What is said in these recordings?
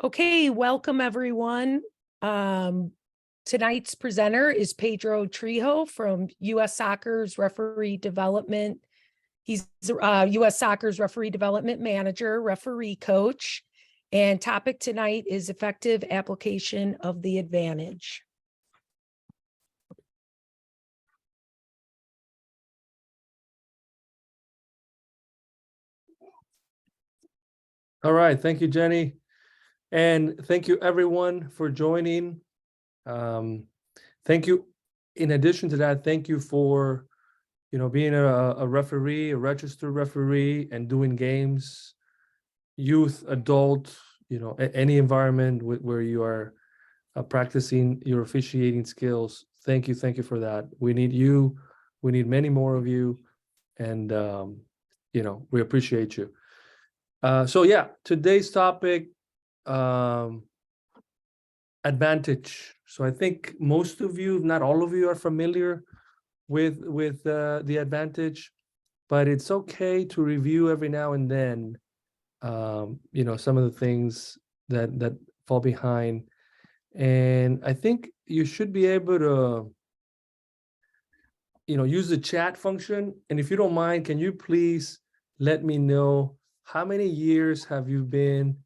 Okay, welcome everyone. Tonight's presenter is Pedro Trejo from U.S. Soccer's Referee Development. He's U.S. Soccer's Referee Development Manager, referee coach, and topic tonight is effective application of the advantage. All right, thank you, Jenny. And thank you everyone for joining. Thank you. In addition to that, thank you for, being a referee, a registered referee and doing games, youth, adult, any environment where you are practicing your officiating skills. Thank you for that. We need you. We need many more of you. And, we appreciate you. So yeah, today's topic, advantage. So I think most of you, if not all of you, are familiar with the advantage, but it's okay to review every now and then, some of the things that fall behind. And I think you should be able to, use the chat function. And if you don't mind, can you please let me know how many years have you been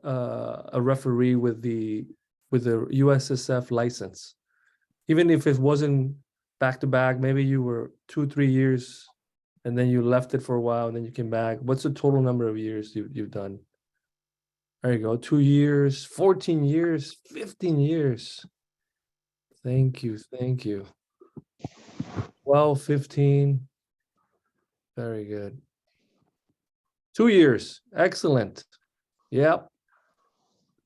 a referee with the USSF license? Even if it wasn't back to back, maybe you were 2-3 years and then you left it for a while and then you came back. What's the total number of years you've done? There you go. 2 years, 14 years, 15 years. Thank you. 12, 15. Very good. 2 years. Excellent. Yep.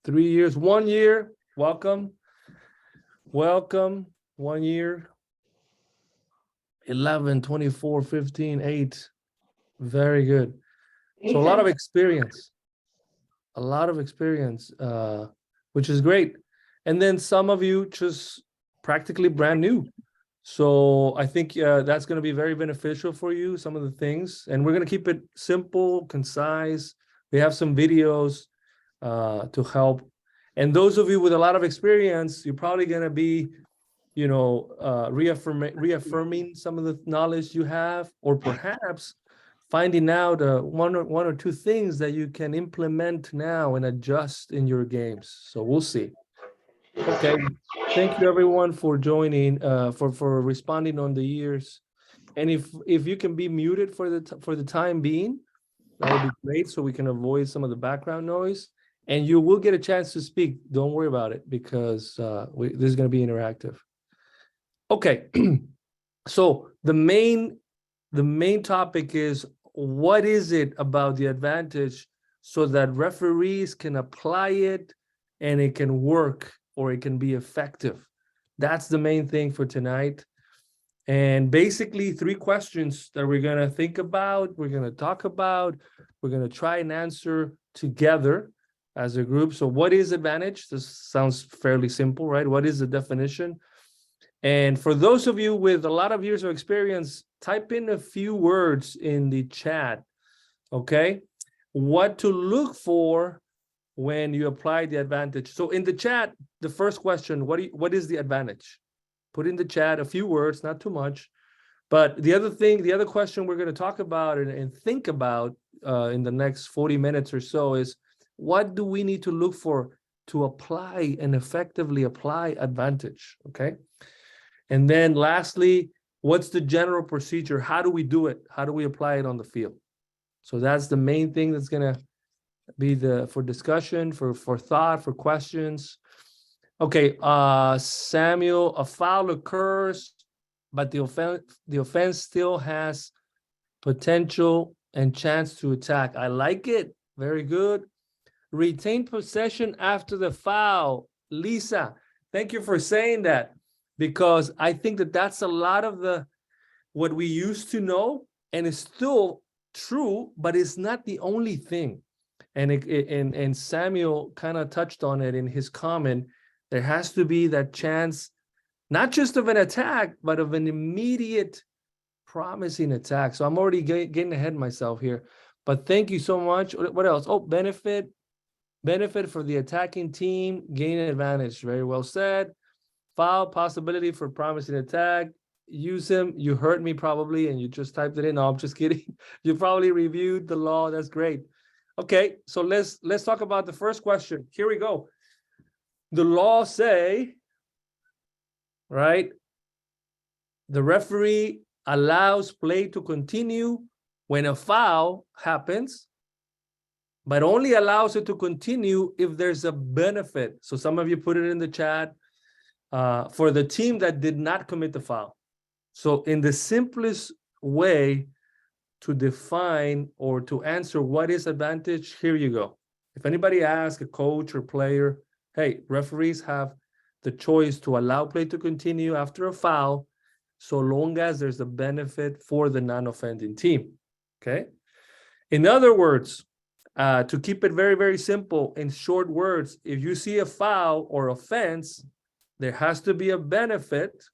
3 years. 1 year. Welcome. 1 year. 11, 24, 15, 8. Very good. So a lot of experience. Which is great. And then some of you just practically brand new. So I think that's going to be very beneficial for you, some of the things. And we're going to keep it simple, concise. We have some videos to help. And those of you with a lot of experience, you're probably going to be, reaffirming some of the knowledge you have, or perhaps finding out one or two things that you can implement now and adjust in your games. So we'll see. Okay, thank you everyone for joining, for responding on the years. And if you can be muted for the time being, that would be great, so we can avoid some of the background noise. And you will get a chance to speak. Don't worry about it, because this is going to be interactive. Okay, so the main topic is, what is it about the advantage so that referees can apply it and it can work, or it can be effective? That's the main thing for tonight. And basically 3 questions that we're going to think about, we're going to talk about, we're going to try and answer together as a group. So what is advantage? This sounds fairly simple, right? What is the definition? And for those of you with a lot of years of experience, type in a few words in the chat, okay? What to look for when you apply the advantage. So in the chat, the first question, what is the advantage? Put in the chat a few words, not too much. But the other question we're going to talk about and think about in the next 40 minutes or so is, what do we need to look for to apply and effectively apply advantage, okay? And then lastly, what's the general procedure? How do we do it? How do we apply it on the field? So that's the main thing that's going to be for discussion, for thought, for questions. Okay, Samuel, a foul occurs, but the offense still has potential and chance to attack. I like it. Very good. Retain possession after the foul. Lisa, thank you for saying that, because I think that's a lot of what we used to know, and it's still true, but it's not the only thing. And Samuel kind of touched on it in his comment. There has to be that chance, not just of an attack, but of an immediate promising attack. So I'm already getting ahead of myself here, but thank you so much. What else? Oh, benefit. Benefit for the attacking team, gain advantage. Very well said. Foul, possibility for promising attack. Use him. You heard me probably, and you just typed it in. No, I'm just kidding. You probably reviewed the law. That's great. Okay, so let's talk about the first question. Here we go. The law say, right? The referee allows play to continue when a foul happens, but only allows it to continue if there's a benefit. So some of you put it in the chat for the team that did not commit the foul. So in the simplest way to define or to answer what is advantage, here you go. If anybody asks a coach or player, hey, referees have the choice to allow play to continue after a foul, so long as there's a benefit for the non-offending team, okay? In other words, to keep it very, very simple, in short words, if you see a foul or offense, there has to be a benefit,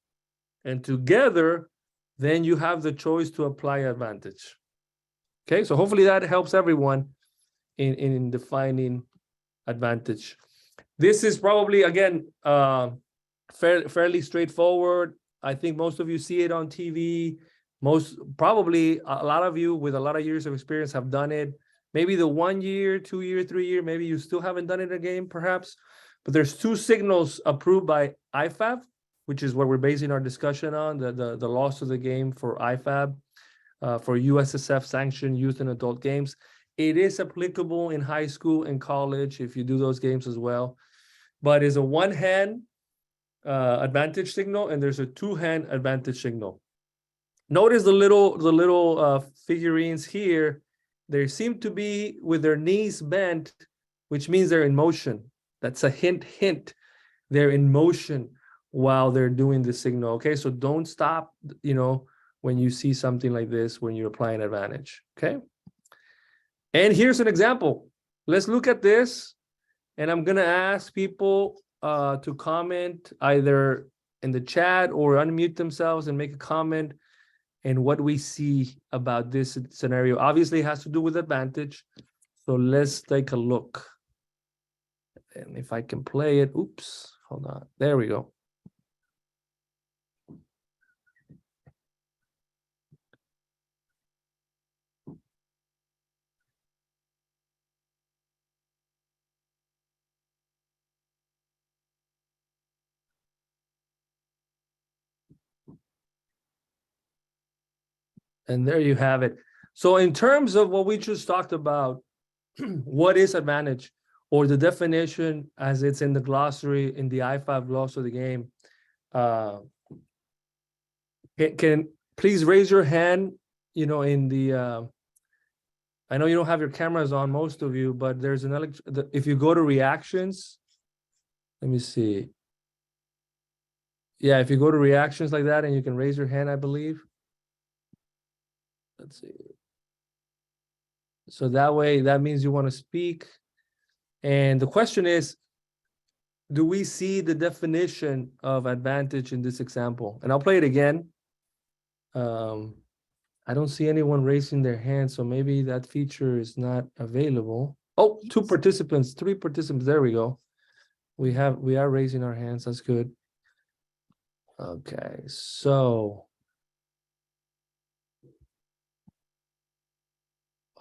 and together, then you have the choice to apply advantage. Okay, so hopefully that helps everyone in defining advantage. This is probably, again, fairly straightforward. I think most of you see it on TV. Probably a lot of you with a lot of years of experience have done it. Maybe the 1 year, 2 year, 3 year, maybe you still haven't done it in a game, perhaps. But there's two signals approved by IFAB, which is what we're basing our discussion on, the loss of the game for IFAB, for USSF sanctioned youth and adult games. It is applicable in high school and college if you do those games as well. But it's a one-hand advantage signal, and there's a two-hand advantage signal. Notice the little figurines here. They seem to be with their knees bent, which means they're in motion. That's a hint. They're in motion while they're doing the signal. Okay, so don't stop, when you see something like this, when you're applying advantage. Okay. And here's an example. Let's look at this. And I'm going to ask people to comment either in the chat or unmute themselves and make a comment and what we see about this scenario. Obviously, it has to do with advantage. So let's take a look. And if I can play it, oops, hold on. There we go. And there you have it. So in terms of what we just talked about, what is advantage, or the definition as it's in the glossary, in the I5 gloss of the game, can please raise your hand, in the, I know you don't have your cameras on, most of you, but there's if you go to reactions, let me see. Yeah, if you go to reactions like that and you can raise your hand, I believe. Let's see. So that way, that means you want to speak. And the question is, do we see the definition of advantage in this example? And I'll play it again. I don't see anyone raising their hand, so maybe that feature is not available. Oh, 2 participants, 3 participants. There we go. We are raising our hands. That's good. Okay, so.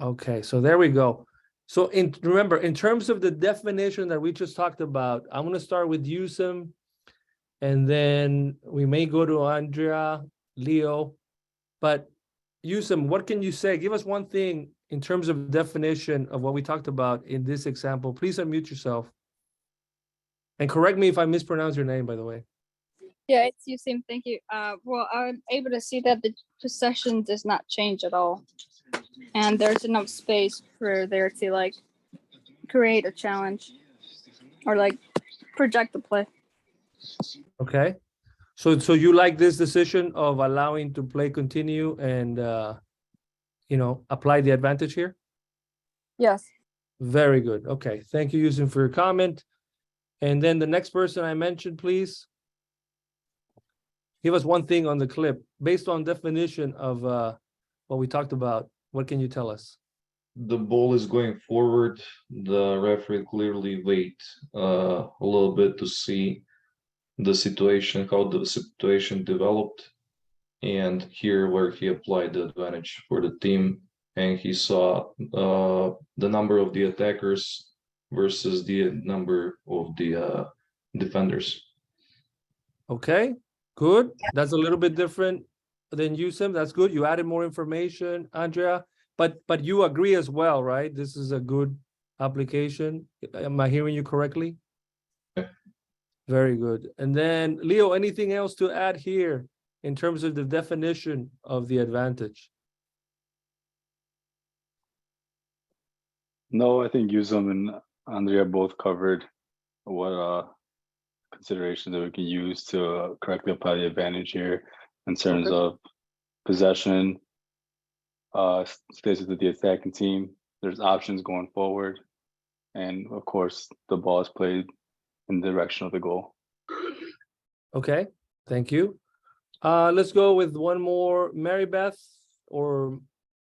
Okay, so there we go. So remember, in terms of the definition that we just talked about, I'm going to start with Yusem, and then we may go to Andrea, Leo. But Yusem, what can you say? Give us one thing in terms of definition of what we talked about in this example. Please unmute yourself. And correct me if I mispronounce your name, by the way. Yeah, it's Yusim. Thank you. Well, I'm able to see that the possession does not change at all. And there's enough space for there to create a challenge or project the play. Okay. So you like this decision of allowing to play continue and apply the advantage here? Yes. Very good. Okay. Thank you, Yusuf, for your comment. And then the next person I mentioned, please. Give us one thing on the clip based on definition of what we talked about. What can you tell us? the ball is going forward, the referee clearly wait a little bit to see the situation, how the situation developed, and here where he applied the advantage for the team, and he saw the number of the attackers versus the number of the defenders. Okay, good. That's a little bit different than you, Sim. That's good. You added more information, Andrea, but you agree as well, right? This is a good application. Am I hearing you correctly? Yeah. Very good. And then Leo, anything else to add here in terms of the definition of the advantage? No, I think Yusum and Andrea both covered what considerations that we can use to correctly apply the advantage here in terms Okay. of possession, stays with the attacking team. There's options going forward, and of course, the ball is played in the direction of the goal. Okay, thank you. Let's go with one more. Mary Beth or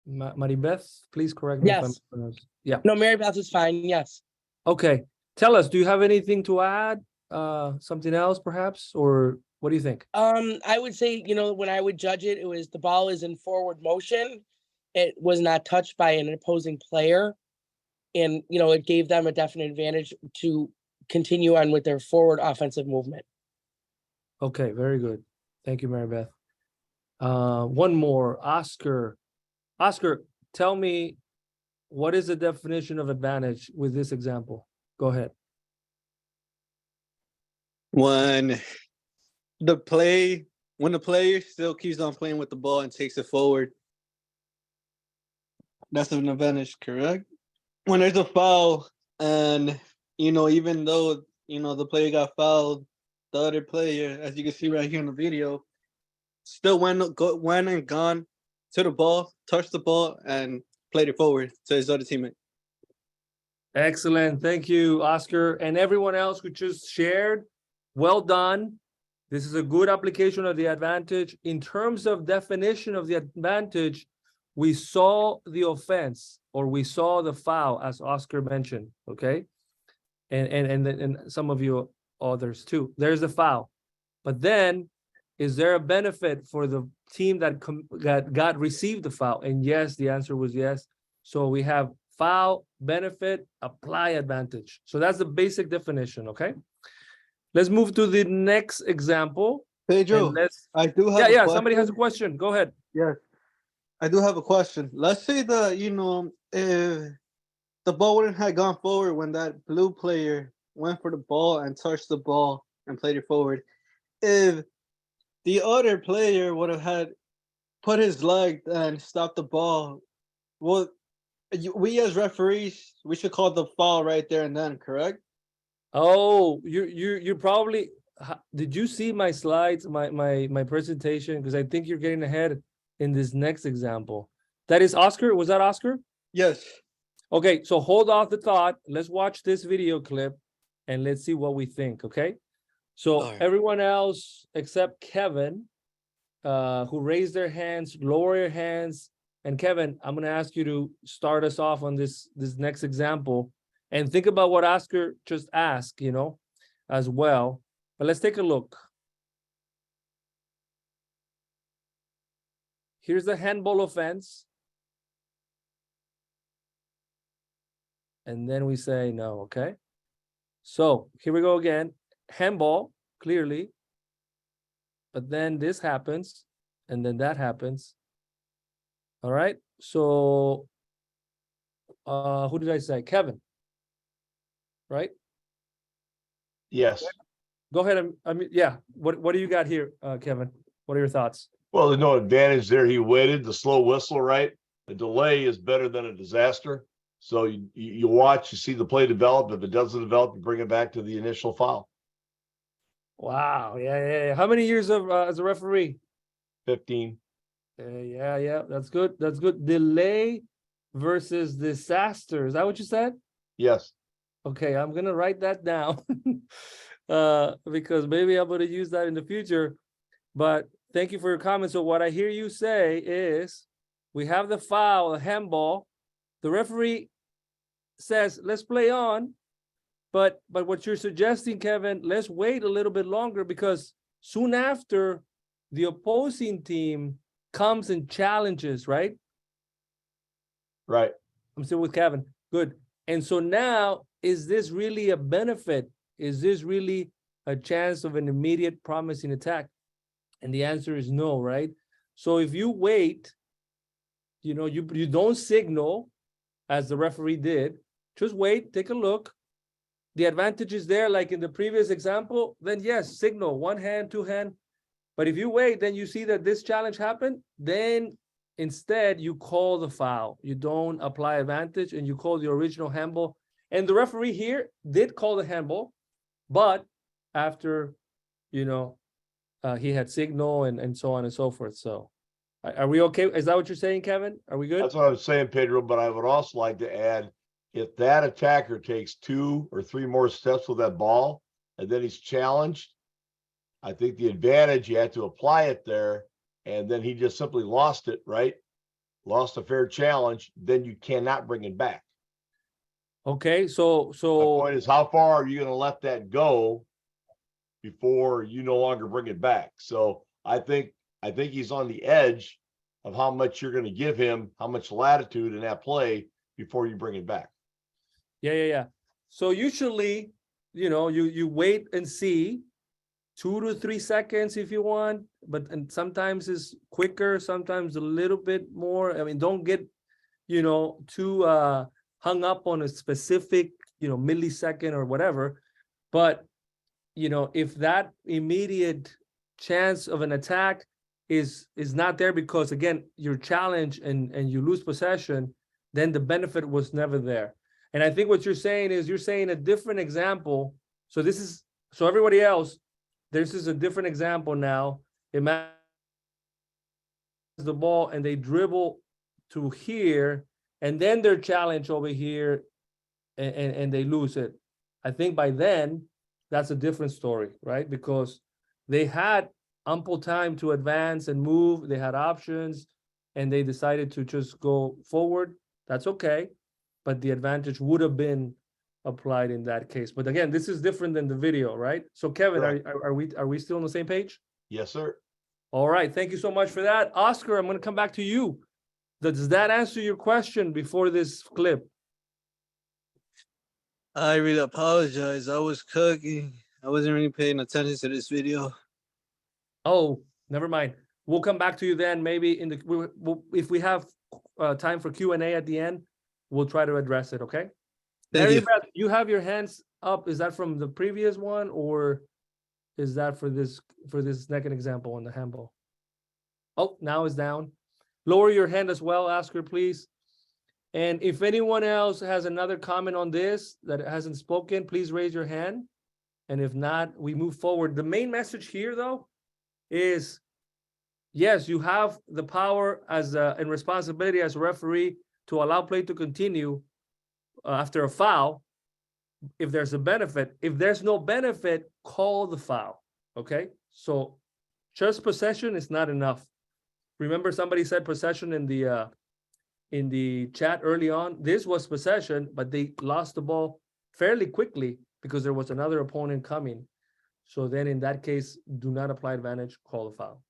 Maribeth, please correct me if I'm Yes. mispronounced. Yeah. No, Mary Beth is fine. Yes. Okay. Tell us, do you have anything to add? Something else perhaps, or what do you think? I would say, when I would judge it, it was the ball is in forward motion. It was not touched by an opposing player. And, it gave them a definite advantage to continue on with their forward offensive movement. Okay, very good. Thank you, Mary Beth. One more, Oscar. Oscar, tell me, what is the definition of advantage with this example? Go ahead. When the player still keeps on playing with the ball and takes it forward, that's an advantage, correct? When there's a foul and even though the player got fouled, the other player, as you can see right here in the video, still went and gone to the ball, touched the ball, and played it forward to his other teammate. Excellent. Thank you, Oscar. And everyone else who just shared, well done. This is a good application of the advantage. In terms of definition of the advantage, we saw the offense or we saw the foul, as Oscar mentioned, okay? And some of you others too. There's the foul. But then, is there a benefit for the team that received the foul? And yes, the answer was yes. So we have foul, benefit, apply advantage. So that's the basic definition, okay? Let's move to the next example. Pedro, I do have a question. Somebody has a question. Go ahead. Yes, I do have a question. Let's say that if the ball wouldn't have gone forward when that blue player went for the ball and touched the ball and played it forward. If the other player would have had put his leg and stopped the ball, well, we as referees, we should call the foul right there and then, correct? Oh, you probably did you see my slides, my presentation? Because I think you're getting ahead in this next example. That is Oscar. Was that Oscar? Yes. Okay, so hold off the thought. Let's watch this video clip and let's see what we think. Okay. So All right. everyone else except Kevin, who raised their hands, lower your hands. And Kevin, I'm going to ask you to start us off on this next example and think about what Oscar just asked, as well. But let's take a look. Here's the handball offense. And then we say no, okay? So here we go again. Handball, clearly. But then this happens, and then that happens. All right, so who did I say? Kevin, right? Yes. Go ahead. Yeah. What do you got here, Kevin? What are your thoughts? Well, there's no advantage there. He waited, the slow whistle, right? A delay is better than a disaster. So you watch, you see the play develop. If it doesn't develop, you bring it back to the initial foul. Wow. Yeah. How many years of as a referee? 15. Yeah. That's good. That's good. Delay versus disaster. Is that what you said? Yes. Okay, I'm gonna write that down because maybe I'm gonna use that in the future. But thank you for your comment. So what I hear you say is we have the foul, the handball, the referee says, let's play on. But what you're suggesting, Kevin, let's wait a little bit longer, because soon after the opposing team comes and challenges, right? Right. I'm still with Kevin. Good. And so now, is this really a benefit? Is this really a chance of an immediate promising attack? And the answer is no, right? So if you wait, you know, you don't signal as the referee did, just wait, take a look. The advantage is there, like in the previous example, then yes, signal, one hand, two hand. But if you wait, then you see that this challenge happened, then instead you call the foul. You don't apply advantage and you call the original handball. And the referee here did call the handball, but after, you know, he had signal and so on and so forth. So are we okay? Is that what you're saying, Kevin? Are we good? That's what I was saying, Pedro, but I would also like to add, if that attacker takes 2 or 3 more steps with that ball and then he's challenged, I think the advantage, you have to apply it there, and then he just simply lost it, right? Lost a fair challenge, then you cannot bring it back. Okay, so My point is, how far are you going to let that go before you no longer bring it back? So I think he's on the edge of how much you're going to give him, how much latitude in that play before you bring it back. yeah. So usually, you know, you wait and see 2 to 3 seconds if you want, and sometimes it's quicker, sometimes a little bit more. I mean, don't get, you know, too hung up on a specific, you know, millisecond or whatever. But, you know, if that immediate chance of an attack is not there because, again, you're challenged and you lose possession, then the benefit was never there. And I think what you're saying is, you're saying a different example. So this is, so everybody else, this is a different example now. Imagine the ball and they dribble to here, and then they're challenged over here and they lose it. I think by then, that's a different story, right? Because they had ample time to advance and move. They had options and they decided to just go forward. That's okay. But the advantage would have been applied in that case. But again, this is different than the video, right? So Kevin, are we still on the same page? Yes, sir. All right. Thank you so much for that. Oscar, I'm going to come back to you. Does that answer your question before this clip? I really apologize. I was cooking. I wasn't really paying attention to this video. Oh, never mind. We'll come back to you then. Maybe in the if we have time for Q&A at the end, we'll try to address it. Okay. Thank you. Beth, you have your hands up. Is that from the previous one, or is that for this second example on the handball? Oh, now it's down. Lower your hand as well, Oscar, please. And if anyone else has another comment on this that hasn't spoken, please raise your hand. And if not, we move forward. The main message here, though, is yes, you have the power as and responsibility as a referee to allow play to continue after a foul if there's a benefit. If there's no benefit, call the foul. Okay, so just possession is not enough. Remember, somebody said possession in the chat early on. This was possession, but they lost the ball fairly quickly because there was another opponent coming. So then in that case, do not apply advantage, call the foul.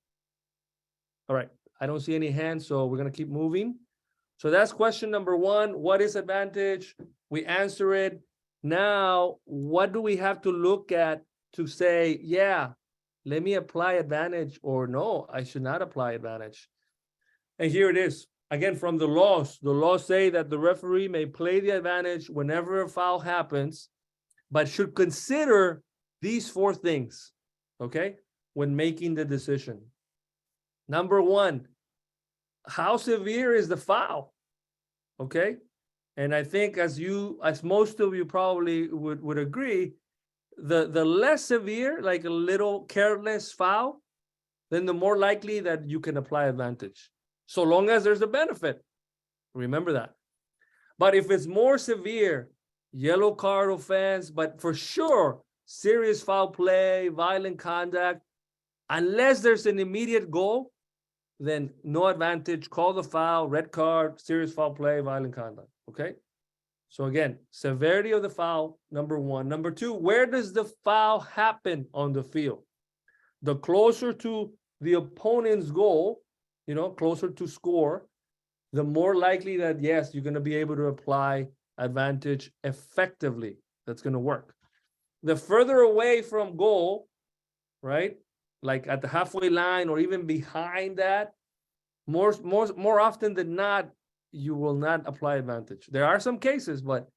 All right, I don't see any hands, so we're gonna keep moving. So that's question number 1. What is advantage? We answer it. Now, what do we have to look at to say, yeah, let me apply advantage, or no, I should not apply advantage? And here it is. Again, from the laws say that the referee may play the advantage whenever a foul happens, but should consider these 4 things, okay, when making the decision. Number 1, how severe is the foul? Okay. And I think as most of you probably would agree, the less severe, like a little careless foul, then the more likely that you can apply advantage, so long as there's a benefit. Remember that. But if it's more severe, yellow card offense, but for sure, serious foul play, violent conduct, unless there's an immediate goal, then no advantage, call the foul, red card, serious foul play, violent conduct. Okay. So again, severity of the foul, number one. Number two, where does the foul happen on the field? The closer to the opponent's goal, closer to score, the more likely that, yes, you're going to be able to apply advantage effectively. That's going to work. The further away from goal, right? Like at the halfway line or even behind that, more often than not, you will not apply advantage. There are some cases, but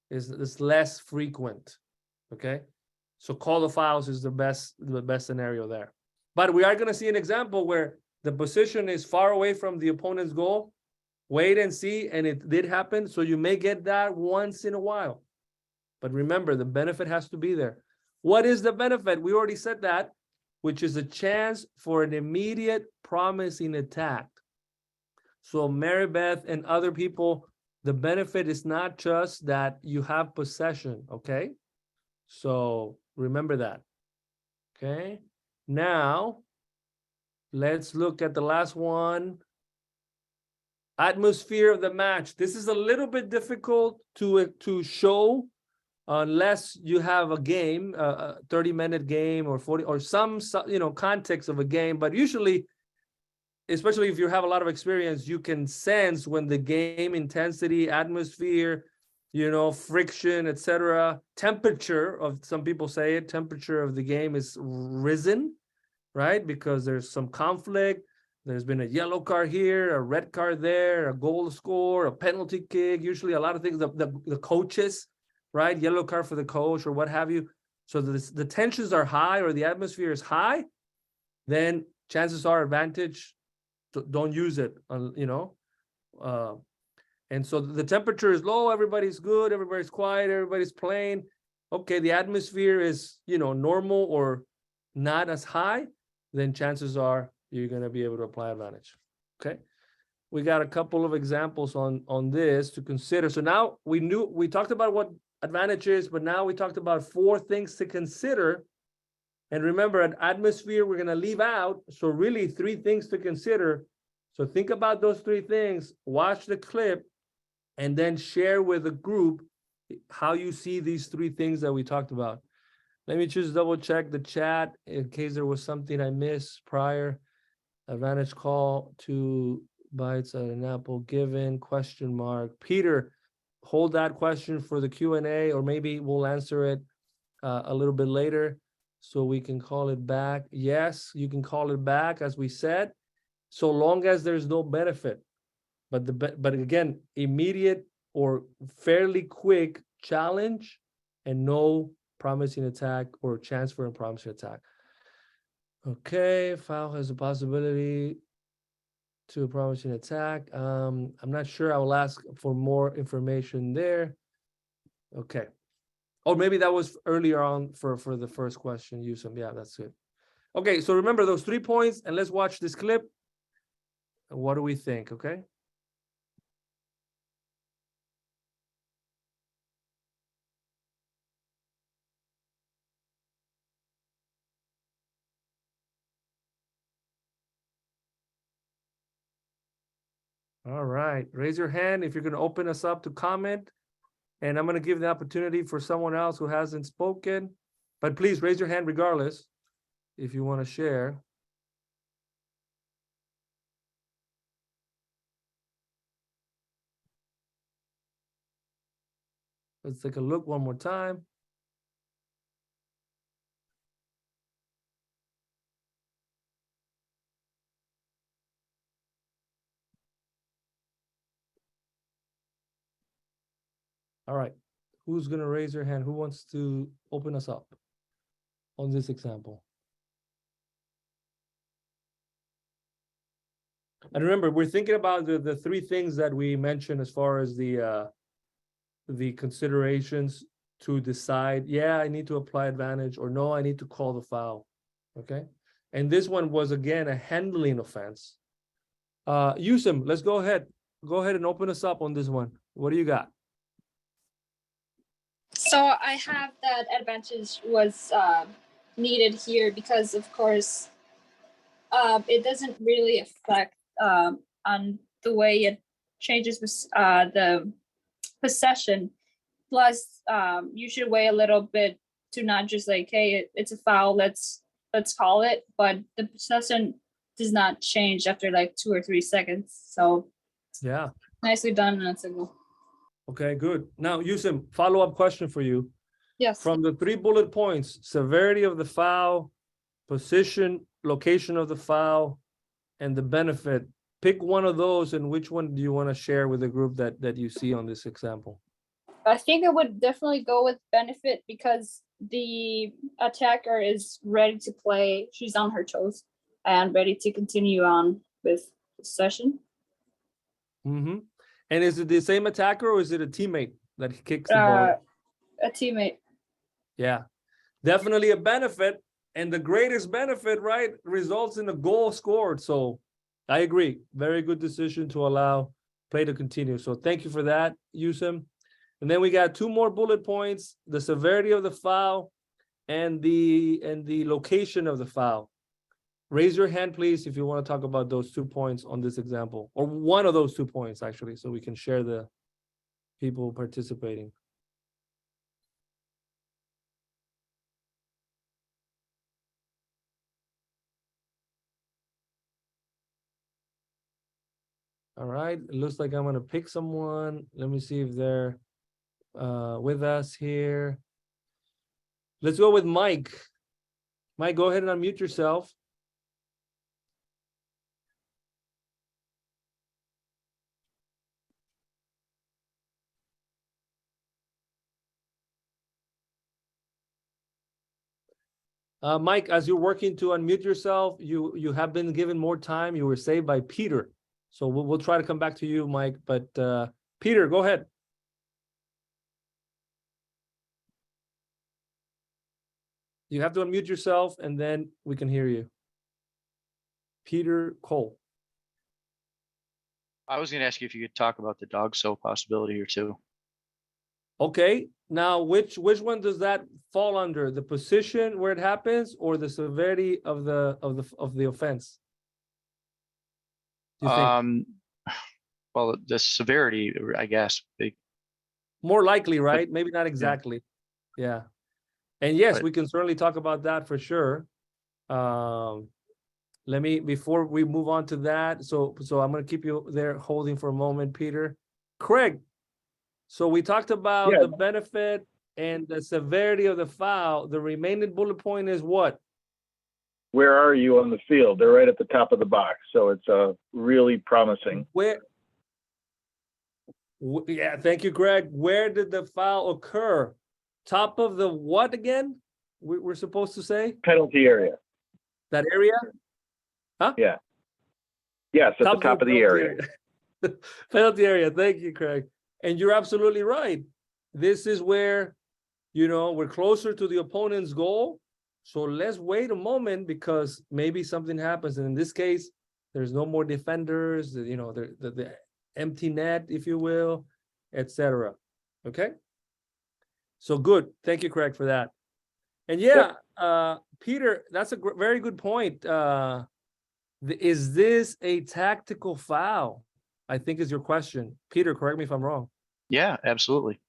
it's less frequent. Okay. So call the fouls is the best scenario there. But we are going to see an example where the position is far away from the opponent's goal. Wait and see, and it did happen. So you may get that once in a while. But remember, the benefit has to be there. What is the benefit? We already said that, which is a chance for an immediate promising attack. So Mary Beth and other people, the benefit is not just that you have possession, okay? So remember that, okay? Now, let's look at the last one. Atmosphere of the match. This is a little bit difficult to show unless you have a game, a 30-minute game or 40 or some context of a game. But usually, especially if you have a lot of experience, you can sense when the game intensity, atmosphere, friction, etc., temperature of, some people say it, temperature of the game is risen, right? Because there's some conflict. There's been a yellow card here, a red card there, a goal score, a penalty kick, usually a lot of things, the coaches, right? Yellow card for the coach or what have you. So the tensions are high or the atmosphere is high, then chances are advantage, don't use it, and so the temperature is low, everybody's good, everybody's quiet, everybody's playing. Okay, the atmosphere is, normal or not as high, then chances are you're going to be able to apply advantage. Okay, we got a couple of examples on this to consider. So now we talked about what advantage is, but now we talked about 4 things to consider. And remember, an atmosphere we're going to leave out. So really 3 things to consider. So think about those 3 things, watch the clip, and then share with the group how you see these 3 things that we talked about. Let me just double check the chat in case there was something I missed prior. Advantage call, 2 bites at an apple given, question mark. Peter, hold that question for the Q&A, or maybe we'll answer it a little bit later so we can call it back. Yes, you can call it back, as we said, so long as there's no benefit. But again, immediate or fairly quick challenge and no promising attack or chance for a promising attack. Okay, foul has a possibility to a promising attack. I'm not sure. I will ask for more information there. Okay. Or maybe that was earlier on for the first question, Yusuf. Yeah, that's good. Okay, so remember those 3 points, and let's watch this clip. What do we think? Okay. All right, raise your hand if you're going to open us up to comment, and I'm going to give the opportunity for someone else who hasn't spoken, but please raise your hand regardless if you want to share. Let's take a look one more time. All right, who's going to raise their hand? Who wants to open us up on this example? And remember, we're thinking about the 3 things that we mentioned as far as the considerations to decide, yeah, I need to apply advantage, or no, I need to call the foul. Okay. And this one was, again, a handling offense. Yusuf, let's go ahead. Go ahead and open us up on this one. What do you got? So I have that advantage was needed here because, of course, it doesn't really affect on the way it changes the possession. Plus, you should wait a little bit to not just like, hey, it's a foul, let's call it. But the possession does not change after like 2 or 3 seconds. So Yeah. nicely done on that signal. Okay, good. Now, Yusem, follow-up question for you. Yes. From the 3 bullet points, severity of the foul, position, location of the foul, and the benefit, pick one of those, and which one do you want to share with the group that you see on this example? I think I would definitely go with benefit because the attacker is ready to play. She's on her toes and ready to continue on with the session. Mm-hmm. And is it the same attacker or is it a teammate that kicks the ball? A teammate. Yeah, definitely a benefit. And the greatest benefit, right, results in a goal scored. So I agree. Very good decision to allow play to continue. So thank you for that, Yusem. And then we got 2 more bullet points: the severity of the foul and the location of the foul. Raise your hand, please, if you want to talk about those 2 points on this example, or one of those 2 points, actually, so we can share the people participating. All right, it looks like I'm gonna pick someone. Let me see if they're with us here. Let's go with Mike. Mike, go ahead and unmute yourself. Mike, as you're working to unmute yourself, you have been given more time. You were saved by Peter. So we'll try to come back to you, Mike. But Peter, go ahead. You have to unmute yourself and then we can hear you. Peter Cole. I was going to ask you if you could talk about the dog soap possibility here too. Okay, now which one does that fall under? The position where it happens or the severity of the offense? Do you think? Well, the severity, I guess. More likely, right? Maybe not exactly. Yeah. And yes, we can certainly talk about that for sure. Let me, before we move on to that, so I'm going to keep you there holding for a moment, Peter. Craig, so we talked about the benefit and the severity of the foul. The remaining bullet point is what? Where are you on the field? They're right at the top of the box, so it's really promising. Yeah, thank you, Greg. Where did the foul occur? Top of the what again? We're supposed to say? Penalty area. That area? Huh? Yeah. Yes, at the top of the area. Penalty area. Thank you, Craig. And you're absolutely right. This is where, we're closer to the opponent's goal. So let's wait a moment because maybe something happens. And in this case, there's no more defenders, the empty net, if you will, etc. Okay? So good. Thank you, Craig, for that. And Peter, that's a very good point. Is this a tactical foul? I think is your question. Peter, correct me if I'm wrong. Yeah, absolutely.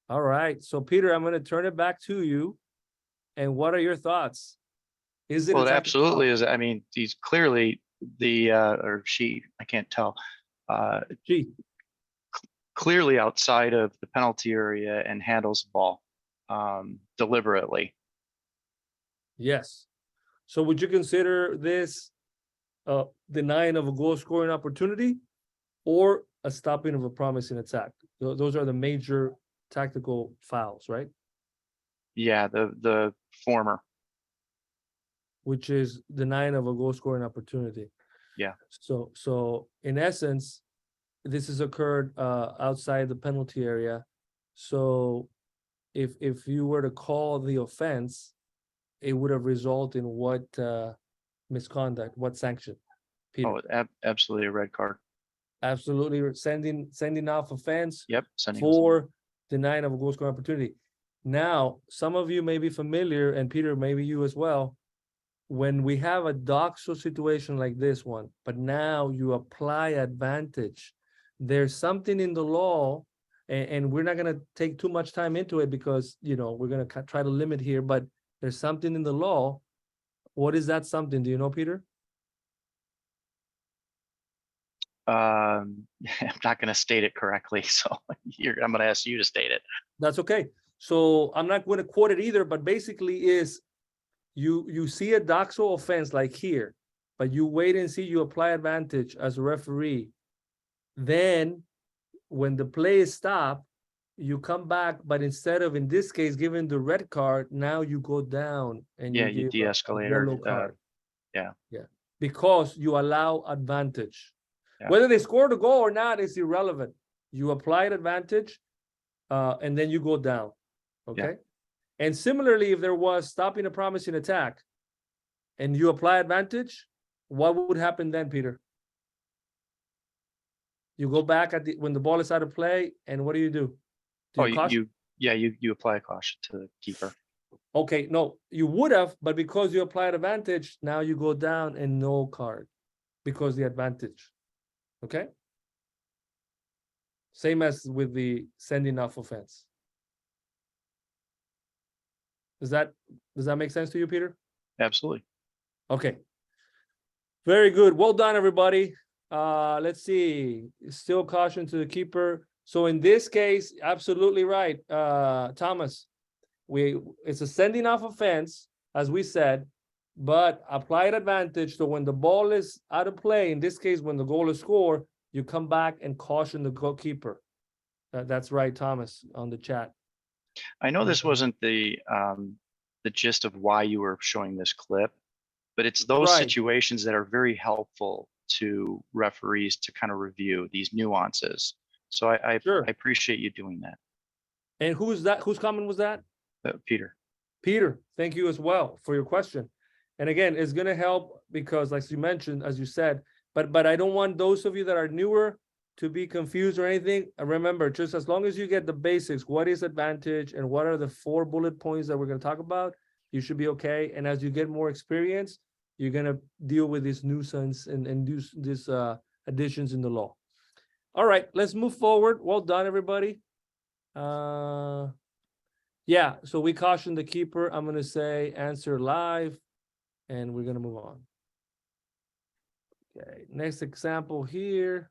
All right. So Peter, I'm going to turn it back to you. And what are your thoughts? Is it? Well, it absolutely is. I mean, he's clearly or she, I can't tell. She. Clearly outside of the penalty area and handles the ball deliberately. Yes. So would you consider this denying of a goal scoring opportunity or a stopping of a promising attack? Those are the major tactical fouls, right? Yeah, the former. Which is denying of a goal scoring opportunity. Yeah. So in essence, this has occurred outside the penalty area. So if you were to call the offense, it would have resulted in what misconduct, what sanction? Peter? Oh, absolutely a red card. Absolutely sending off offense. Yep. For denying of a goal scoring opportunity. Now, some of you may be familiar, and Peter, maybe you as well, when we have a doxo situation like this one, but now you apply advantage, there's something in the law, and we're not going to take too much time into it because, you know, we're going to try to limit here, but there's something in the law. What is that something? Do you know, Peter? I'm not going to state it correctly, so I'm going to ask you to state it. That's okay. So I'm not going to quote it either, but basically is you see a doxo offense like here, but you wait and see, you apply advantage as a referee. Then when the play is stopped, you come back, but instead of, in this case, giving the red card, now you go down and Yeah, you you give a de-escalate yellow or, card. yeah. Yeah, because you allow advantage. Yeah. Whether they score the goal or not is irrelevant. You applied advantage, and then you go down. Okay. And similarly, if there was stopping a promising attack and you apply advantage, what would happen then, Peter? You go back at when the ball is out of play, and what do? Do Oh, you caution? you apply a caution to the keeper. Okay, no, you would have, but because you applied advantage, now you go down and no card because the advantage. Okay. Same as with the sending off offense. Does that make sense to you, Peter? Absolutely. Okay. Very good. Well done, everybody. Let's see. Still caution to the keeper. So in this case, absolutely right, Thomas. It's a sending off offense, as we said, but applied advantage. So when the ball is out of play, in this case, when the goal is scored, you come back and caution the goalkeeper. That's right, Thomas, on the chat. I know this wasn't the gist of why you were showing this clip, but it's those Right. situations that are very helpful to referees to kind of review these nuances. So I Sure. appreciate you doing that, And who's that? Whose comment was that? Peter. Peter, thank you as well for your question. And again, it's going to help because, like you mentioned, as you said, but I don't want those of you that are newer to be confused or anything. Remember, just as long as you get the basics, what is advantage and what are the 4 bullet points that we're going to talk about, you should be okay. And as you get more experience, you're going to deal with this nuisance and these additions in the law. All right, let's move forward. Well done, everybody. Yeah, so we caution the keeper. I'm going to say answer live, and we're going to move on. Okay, next example here.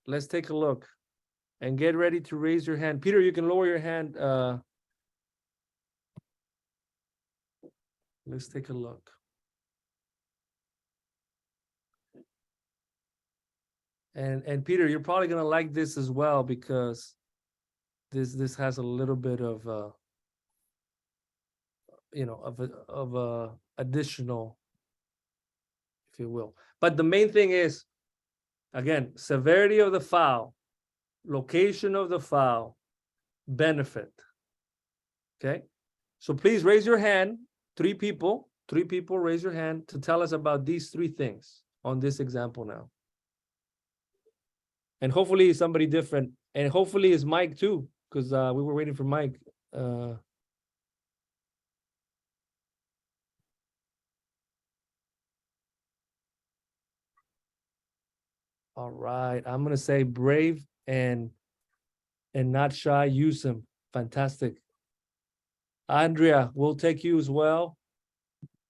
Let's take a look and get ready to raise your hand. Peter, you can lower your hand. Let's take a look. And Peter, you're probably going to like this as well because this has a little bit of additional, if you will. But the main thing is, again, severity of the foul, location of the foul, benefit. Okay, so please raise your hand. 3 people raise your hand to tell us about these 3 things on this example now. And hopefully somebody different, and hopefully it's Mike too, because we were waiting for Mike. All right, I'm gonna say brave and not shy. Use them. Fantastic. Andrea, we'll take you as well.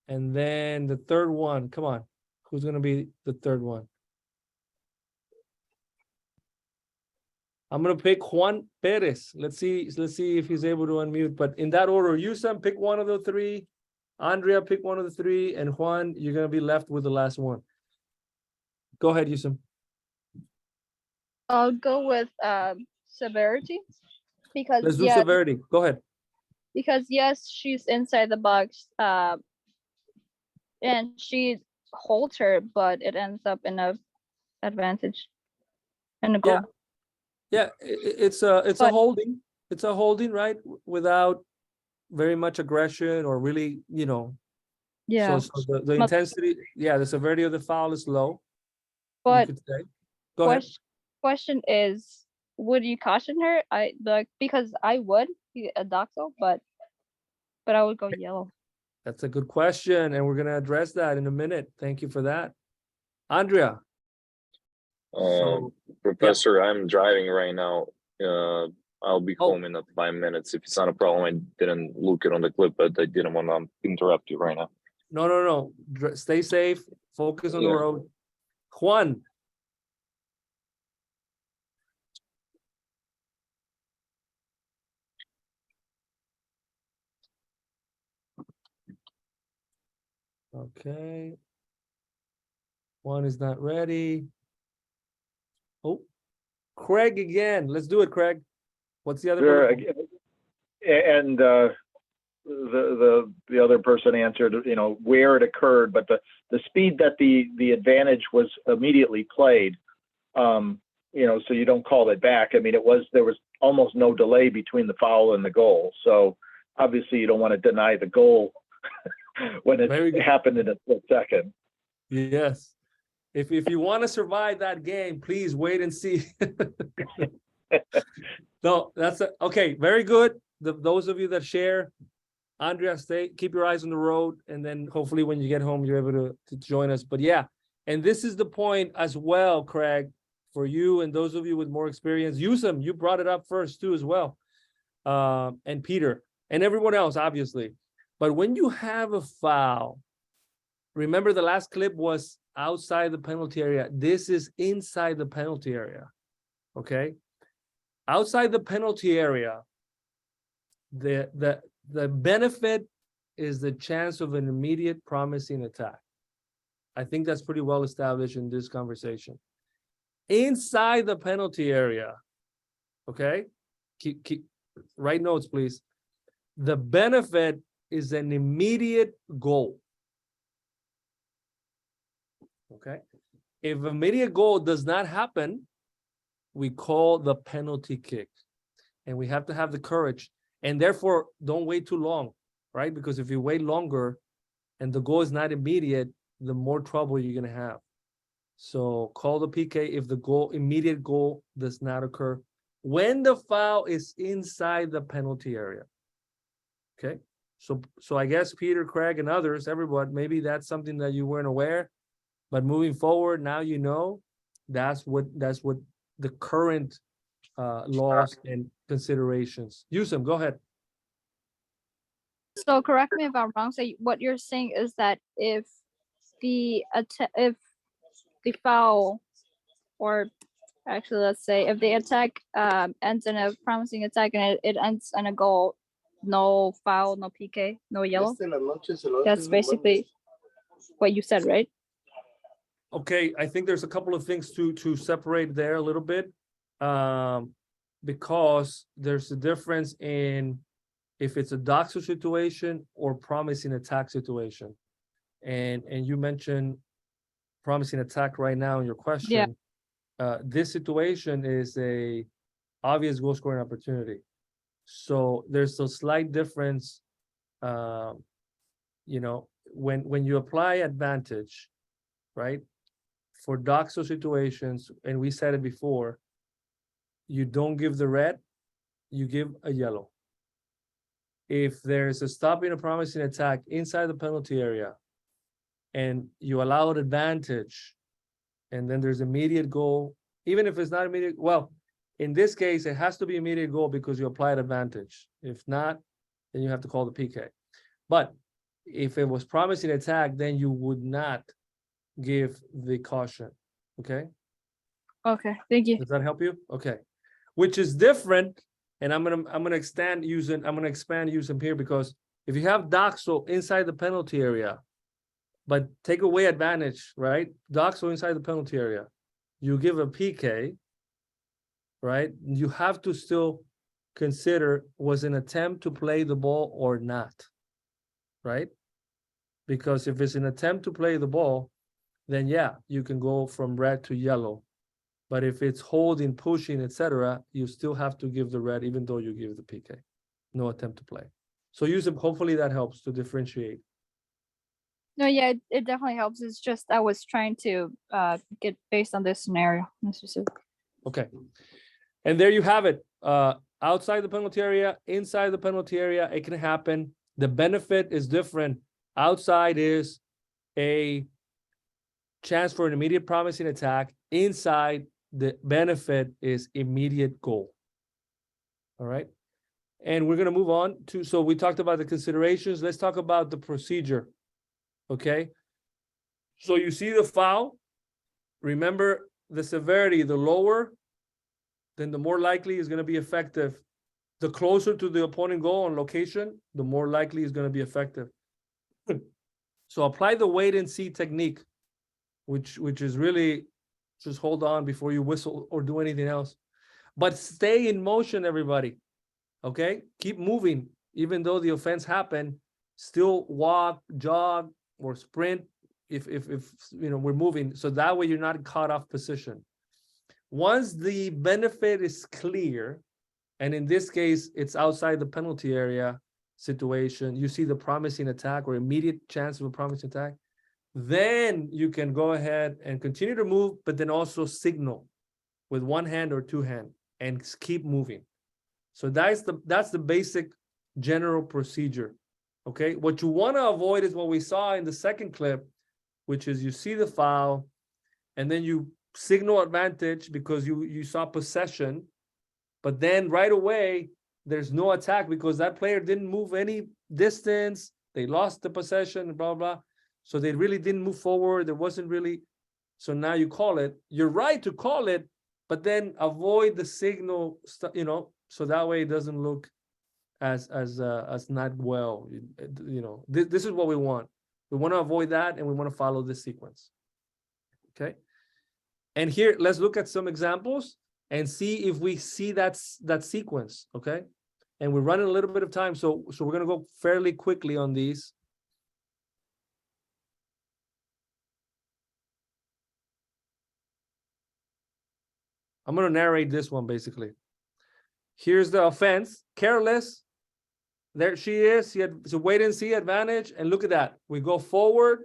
And then the third one, come on. Who's gonna be the third one? I'm gonna pick Juan Perez. Let's see if he's able to unmute. But in that order, Yusam, pick one of the 3. Andrea, pick one of the 3, and Juan, you're gonna be left with the last one. Go ahead, Yusam. I'll go with severity because Let's do yes, severity. Go ahead. because yes, she's inside the box, and she holds her, but it ends up in a advantage and a goal. Yeah, it's a But- holding. It's a holding, right? Without very much aggression or really, Yeah, So the But- intensity, the severity of the foul is low. You but could say. Go ahead. question is, would you caution her? Because I would be a doxo, but I would go yellow. That's a good question, and we're going to address that in a minute. Thank you for that. Andrea. So, Professor, I'm driving right now. I'll be Oh. home in 5 minutes. If it's not a problem, I didn't look it on the clip, but I didn't want to interrupt you right now. no. Stay safe. Focus on the Yeah. road. Juan. Okay. Juan is not ready. Oh, Craig again. Let's do it, Craig. What's the other? Sure. protocol? And the other person answered, where it occurred, but the speed that the advantage was immediately played, so you don't call it back. I mean, there was almost no delay between the foul and the goal. So obviously you don't want to deny the goal when Very good. it happened in a split second. Yes. If you want to survive that game, please wait and see. No, okay. Very good. Those of you that share, Andrea, keep your eyes on the road, and then hopefully when you get home, you're able to join us. But yeah, and this is the point as well, Craig, for you and those of you with more experience. Yusem, you brought it up first too as well, and Peter and everyone else, obviously. But when you have a foul, remember the last clip was outside the penalty area. This is inside the penalty area. Okay, outside the penalty area, the benefit is the chance of an immediate promising attack. I think that's pretty well established in this conversation. Inside the penalty area, okay, keep write notes, please. The benefit is an immediate goal. Okay, if immediate goal does not happen, we call the penalty kick, and we have to have the courage, and therefore don't wait too long, right? Because if you wait longer and the goal is not immediate, the more trouble you're going to have. So call the PK if the immediate goal does not occur when the foul is inside the penalty area. Okay, so I guess Peter, Craig, and others, everyone, maybe that's something that you weren't aware, but moving forward, now you know. That's what the current laws and considerations. Yusem, go ahead. So correct me if I'm wrong. So what you're saying is that if the foul, or actually let's say if the attack ends in a promising attack and it ends in a goal, no foul, no PK, no yellow. That's basically what you said, right? Okay, I think there's a couple of things to separate there a little bit, because there's a difference in if it's a doxo situation or promising attack situation, and you mentioned promising attack right now in your question. Yeah. This situation is a obvious goal scoring opportunity, so there's a slight difference. When you apply advantage, right? For doxo situations, and we said it before, you don't give the red, you give a yellow. If there's a stopping a promising attack inside the penalty area and you allow an advantage, and then there's immediate goal, even if it's not immediate, well, in this case, it has to be immediate goal because you applied advantage. If not, then you have to call the PK. But if it was promising attack, then you would not give the caution. Okay. Okay, thank you. Does that help you? Okay. Which is different, and I'm gonna expand using here, because if you have doxo inside the penalty area, but take away advantage, right? Doxo inside the penalty area, you give a PK, right? You have to still consider, was an attempt to play the ball or not, right? Because if it's an attempt to play the ball, then yeah, you can go from red to yellow. But if it's holding, pushing, etc., you still have to give the red, even though you give the PK. No attempt to play. So hopefully that helps to differentiate. No, yeah, it definitely helps. It's just I was trying to get based on this scenario. Okay. And there you have it. Outside the penalty area, inside the penalty area, it can happen. The benefit is different Outside is a chance for an immediate promising attack. Inside, the benefit is immediate goal. All right. And we're going to move on to, so we talked about the considerations. Let's talk about the procedure. Okay. So you see the foul. Remember the severity, the lower, then the more likely is going to be effective. The closer to the opponent goal on location, the more likely is going to be effective. So apply the wait and see technique, which is really just hold on before you whistle or do anything else. But stay in motion, everybody. Okay? Keep moving. Even though the offense happened, still walk, jog, or sprint if you know we're moving. So that way you're not caught off position. Once the benefit is clear, and in this case, it's outside the penalty area situation, you see the promising attack or immediate chance of a promising attack, then you can go ahead and continue to move, but then also signal with one hand or two hand and keep moving. So that's the basic general procedure. Okay. What you want to avoid is what we saw in the second clip, which is you see the foul and then you signal advantage because you saw possession, but then right away there's no attack because that player didn't move any distance. They lost the possession, blah, blah. So they really didn't move forward. There wasn't really. So now you call it. You're right to call it, but then avoid the signal, you know, so that way it doesn't look as not well. You know, this is what we want. We want to avoid that, and we want to follow this sequence. Okay. And here, let's look at some examples and see if we see that sequence. Okay. And we're running a little bit of time, so we're gonna go fairly quickly on these. I'm going to narrate this one basically. Here's the offense, careless. There she is. It's a wait and see advantage. And look at that. We go forward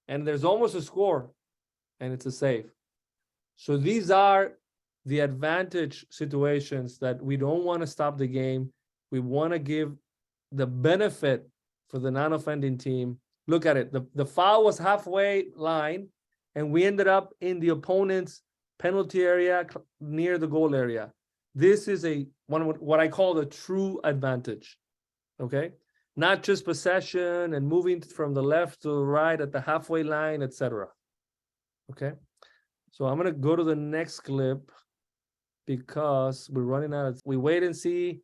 and there's almost a score and it's a save. So these are the advantage situations that we don't want to stop the game. We want to give the benefit for the non-offending team. Look at it. The foul was halfway line and we ended up in the opponent's penalty area near the goal area. This is what I call the true advantage. Okay, not just possession and moving from the left to the right at the halfway line, etc. Okay, so I'm gonna go to the next clip because we're running out of. We wait and see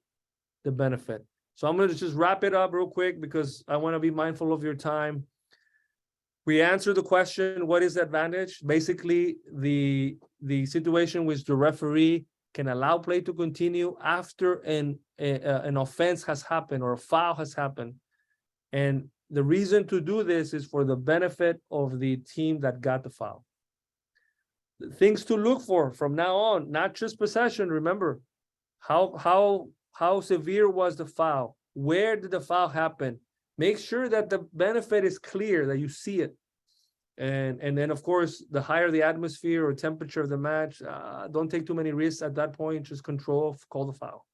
the benefit. So I'm gonna just wrap it up real quick because I want to be mindful of your time. We answered the question, what is the advantage? Basically, the situation which the referee can allow play to continue after an offense has happened or a foul has happened. And the reason to do this is for the benefit of the team that got the foul. Things to look for from now on, not just possession. Remember, how severe was the foul? Where did the foul happen? Make sure that the benefit is clear, that you see it. And then, of course, the higher the atmosphere or temperature of the match, don't take too many risks at that point. Just call the foul.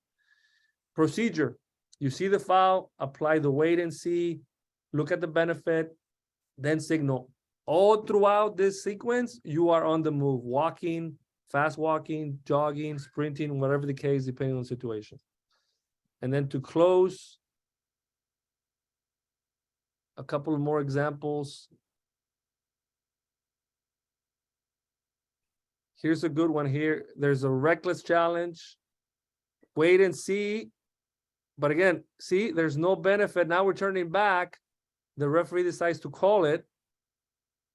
Procedure. You see the foul, apply the wait and see, look at the benefit, then signal. All throughout this sequence, you are on the move, walking, fast walking, jogging, sprinting, whatever the case, depending on the situation. And then to close, a couple of more examples. Here's a good one here. There's a reckless challenge. Wait and see. But again, see, there's no benefit. Now we're turning back. The referee decides to call it.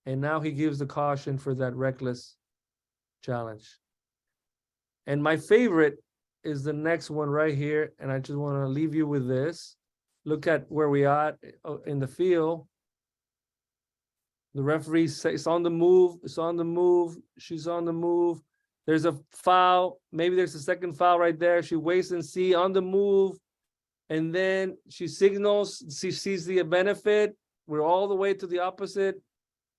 And now he gives the caution for that reckless challenge. And my favorite is the next one right here. And I just want to leave you with this. Look at where we are in the field. The referee says it's on the move. It's on the move. She's on the move. There's a foul. Maybe there's a second foul right there. She waits and see on the move. And then she signals. She sees the benefit. We're all the way to the opposite.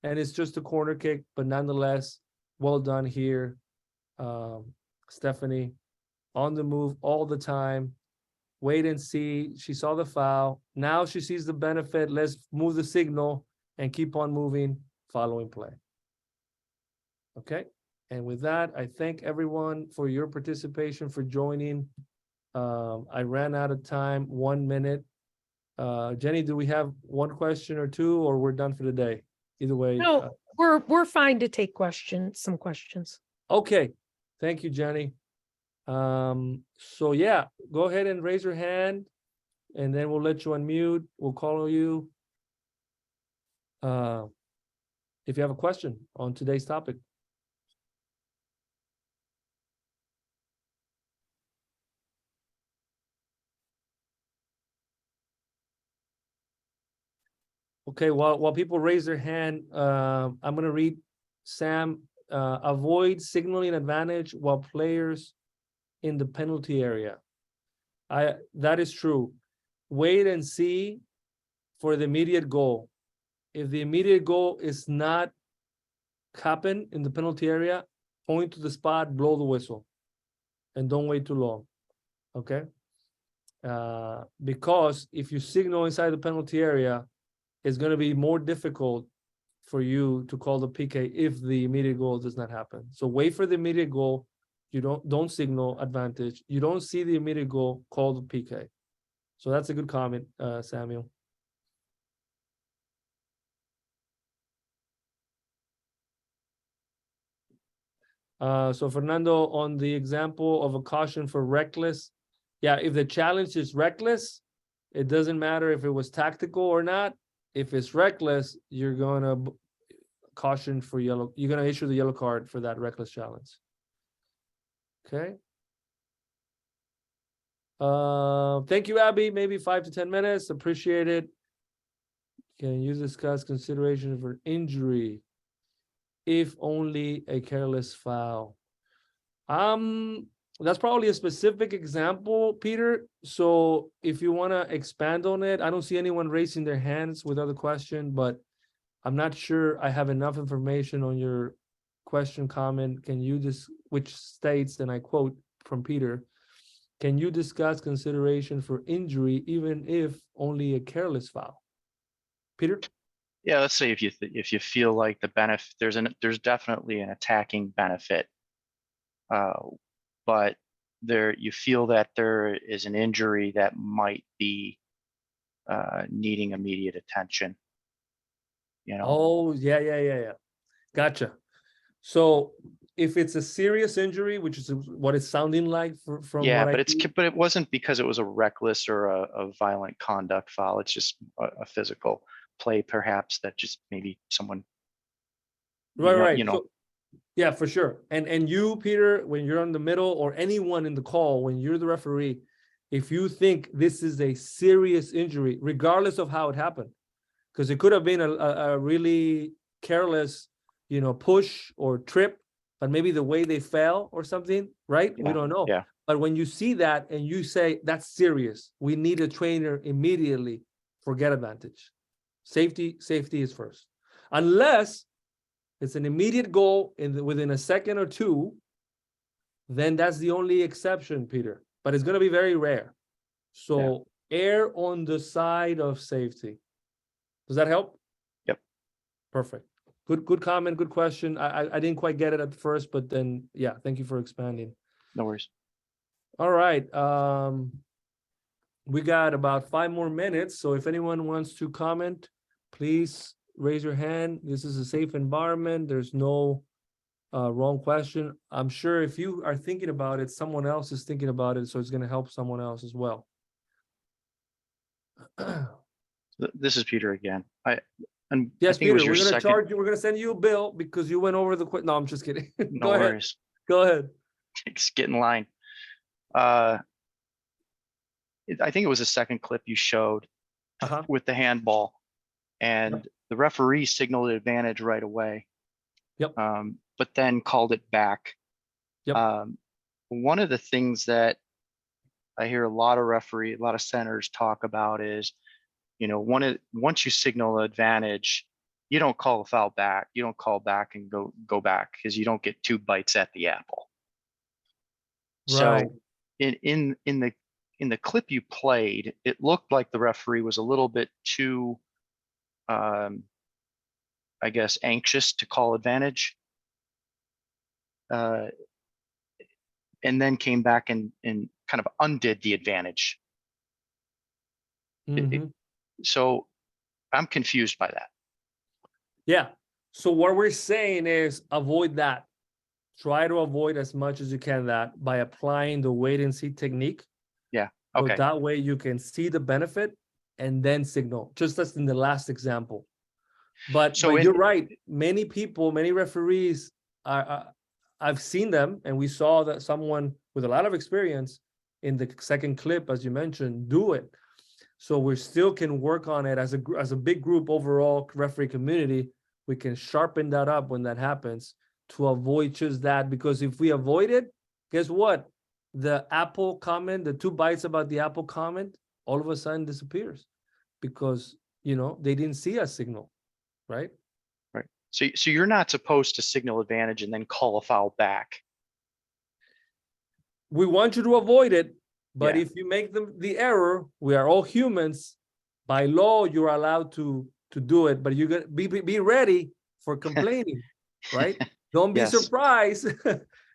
And it's just a corner kick. But nonetheless, well done here, Stephanie. On the move all the time. wait and see. She saw the foul. Now she sees the benefit. Let's move the signal and keep on moving following play. Okay. And with that, I thank everyone for your participation, for joining. I ran out of time, 1 minute. Jenny, do we have one question or two, or we're done for the day? Either way. No, we're fine to take questions, some questions. Okay. Thank you, Jenny. So yeah, go ahead and raise your hand, and then we'll let you unmute. We'll call you. If you have a question on today's topic. Okay, while people raise their hand, I'm gonna read Sam. Avoid signaling advantage while players in the penalty area. That is true. Wait and see for the immediate goal. If the immediate goal is not happen in the penalty area, point to the spot, blow the whistle, and don't wait too long. Okay. Because if you signal inside the penalty area, it's going to be more difficult for you to call the PK if the immediate goal does not happen. So wait for the immediate goal. You don't signal advantage. You don't see the immediate goal, call the PK. So that's a good comment, Samuel. So Fernando, on the example of a caution for reckless, yeah, if the challenge is reckless, it doesn't matter if it was tactical or not. If it's reckless, you're gonna caution for yellow. You're gonna issue the yellow card for that reckless challenge. Okay. Thank you, Abby. Maybe 5 to 10 minutes. Appreciate it. Can you discuss consideration for injury if only a careless foul? That's probably a specific example, Peter. So if you want to expand on it, I don't see anyone raising their hands with other question, but I'm not sure I have enough information on your question, comment. Can you which states, and I quote from Peter, can you discuss consideration for injury even if only a careless foul? Peter? Yeah, let's say if you feel like the benefit, there's definitely an attacking benefit, but you feel that there is an injury that might be needing immediate attention. You know. Oh, yeah. Gotcha. So if it's a serious injury, which is what it's sounding like from yeah, what but it wasn't because it was a reckless or a violent conduct foul. It's just a physical play, perhaps, that just maybe someone. Right. You know. So, yeah, for sure. And you, Peter, when you're in the middle, or anyone in the call, when you're the referee, if you think this is a serious injury, regardless of how it happened, because it could have been a really careless, push or trip, but maybe the way they fell or something, right? Yeah, we don't know. Yeah. But when you see that and you say that's serious, we need a trainer immediately, forget advantage. Safety is first. Unless it's an immediate goal within a second or two, then that's the only exception, Peter. But it's going to be very rare. So err on the side of safety. Does that help? Yep. Perfect. Good comment, good question. I didn't quite get it at first, but then, yeah, thank you for expanding. No worries. All right. We got about 5 more minutes. So if anyone wants to comment, please raise your hand. This is a safe environment. There's no wrong question. I'm sure if you are thinking about it, someone else is thinking about it. So it's going to help someone else as well. This is Peter again. Yes, I think Peter, we're going to charge you. We're going to send you a bill because you went over the No, I'm just kidding. No worries. Go ahead. Just get in line. I think it was the second clip you showed with the handball, and the referee signaled advantage right away. Yep. But then called it back. Yep. One of the things that I hear a lot of senators talk about is, once you signal advantage, you don't call the foul back. You don't call back and go back, because you don't get 2 bites at the apple. Right. So in the in the clip you played, it looked like the referee was a little bit too, I guess, anxious to call advantage. And then came back and kind of undid the advantage. Mhm. So I'm confused by that. Yeah. So what we're saying is avoid that. Try to avoid as much as you can that by applying the wait and see technique. Yeah. So Okay. that way you can see the benefit and then signal, just as in the last example. But you're right. Many people, many referees I've seen them, and we saw that someone with a lot of experience in the second clip, as you mentioned, do it. So we still can work on it as a big group overall referee community. We can sharpen that up when that happens to avoid just that, because if we avoid it, guess what? The Apple comment, the 2 bytes about the Apple comment, all of a sudden disappears because, they didn't see a signal, right? Right. So you're not supposed to signal advantage and then call a foul back. We want you to avoid it, but Yeah. if you make the error, we are all humans. By law, you're allowed to do it, but you got be ready for complaining, right? Don't be Yes. surprised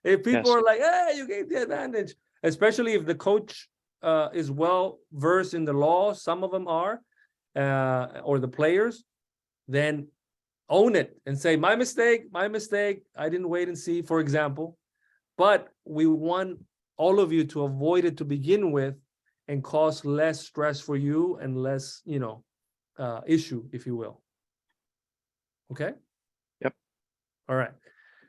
if people Yes. are like, "Hey, you gave the advantage," especially if the coach is well versed in the law. Some of them are, or the players. Then own it and say, "My mistake. I didn't wait and see," for example. But we want all of you to avoid it to begin with and cause less stress for you and less, issue, if you will. Okay? Yep. All right.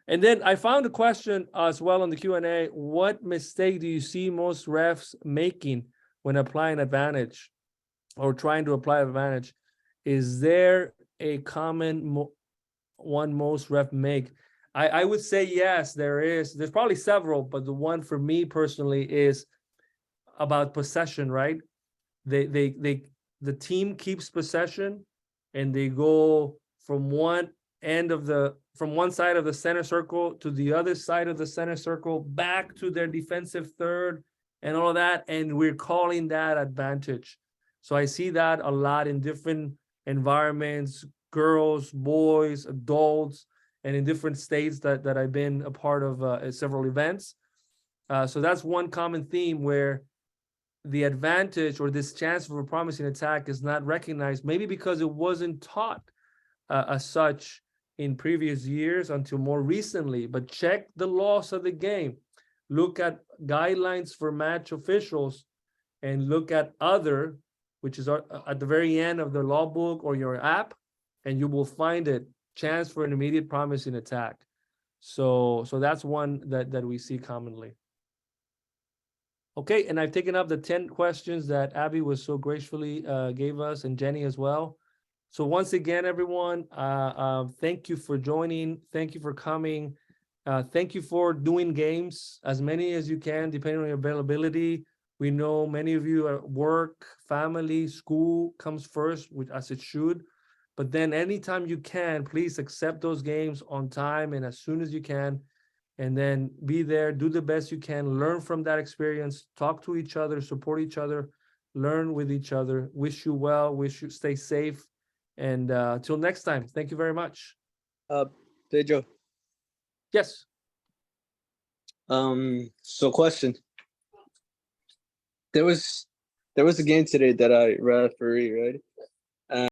And then I found a question as well on the Q&A. What mistake do you see most refs making when applying advantage or trying to apply advantage? Is there a common one most ref make? I would say yes, there is. There's probably several, but the one for me personally is about possession, right? The team keeps possession and they go from one side of the center circle to the other side of the center circle, back to their defensive third and all of that. And we're calling that advantage. So I see that a lot in different environments, girls, boys, adults, and in different states that I've been a part of several events. So that's one common theme where the advantage or this chance for a promising attack is not recognized, maybe because it wasn't taught as such in previous years until more recently. But check the laws of the game. Look at guidelines for match officials and look at other, which is at the very end of the law book or your app, and you will find it. Chance for an immediate promising attack. So that's one that we see commonly. Okay, and I've taken up the 10 questions that Abby was so gracefully gave us, and Jenny as well. So once again, everyone, thank you for joining. Thank you for coming. Thank you for doing games, as many as you can, depending on your availability. We know many of you at work, family, school comes first, which as it should. But then anytime you can, please accept those games on time and as soon as you can. And then be there, do the best you can, learn from that experience, talk to each other, support each other, learn with each other. Wish you well, wish you stay safe. And till next time, thank you very much. Pedro. Yes. So question. There was a game today that I referee, right?